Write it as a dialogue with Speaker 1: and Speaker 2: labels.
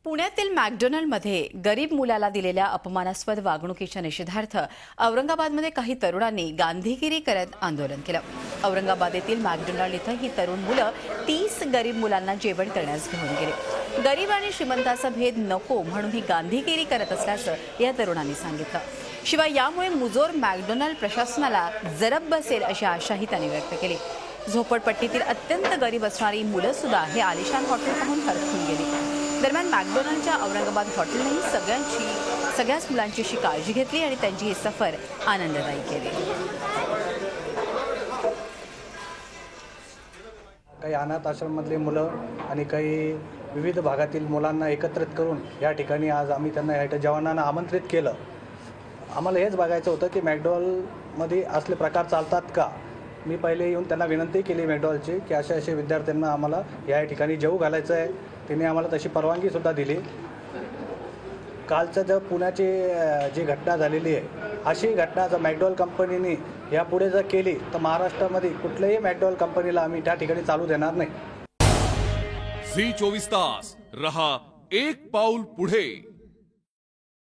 Speaker 1: पुण्यातील मॅकडोनल्डमध्ये गरीब मुलाला दिलेल्या अपमानास्पद वागणुकीच्या निषेधार्थ औरंगाबादमध्ये काही तरुणांनी गांधीगिरी करत आंदोलन केलं। औरंगाबाद येथील मॅकडोनल्ड इथं ही तरुण मुलं 30 गरीब मुलांना जेवण करण्यास घेऊन गेले। गरीब आणि श्रीमंताचा भेद नको म्हणून ही गांधीगिरी करत असल्याचं या तरुणांनी सांगितलं। शिवाय यामुळे मुजोर मॅकडोनल्ड प्रशासनाला जरब बसेल अशी आशाही त्यांनी व्यक्त केली। झोपडपट्टीतील अत्यंत गरीब असणारी मुलं सुद्धा हे आलिशान हॉटेल पाहून हरखून गेली। दरम्यान मॅकडोनल्डच्या औरंगाबाद हॉटेलनेही सगळ्याच मुलांची काळजी घेतली आणि त्यांची ही सफर आनंददायी केली।
Speaker 2: काही अनाथ आश्रममधले मुलं आणि काही विविध भागातील मुलांना एकत्रित करून या ठिकाणी आज आम्ही त्यांना या जवानांना आमंत्रित केलं। आम्हाला हेच बघायचं होतं की मॅकडोनल्डमध्ये असले प्रकार चालतात का। मी पहिले येऊन त्यांना विनंती केली मॅकडोनल्डची की अशा विद्यार्थ्यांना आम्हाला या ठिकाणी जेवू घालायचं आहे। त्यांनी आम्हाला तशी परवानगीसुद्धा दिली। कालचं जर पुण्याची जी घटना झालेली आहे अशी घटना जर मॅकडोनल्ड कंपनीने यापुढे जर केली तर महाराष्ट्रामध्ये कुठल्याही मॅकडोनल्ड कंपनीला आम्ही त्या ठिकाणी चालू देणार नाही।
Speaker 3: झी 24 तास रहा एक पाऊल पुढे।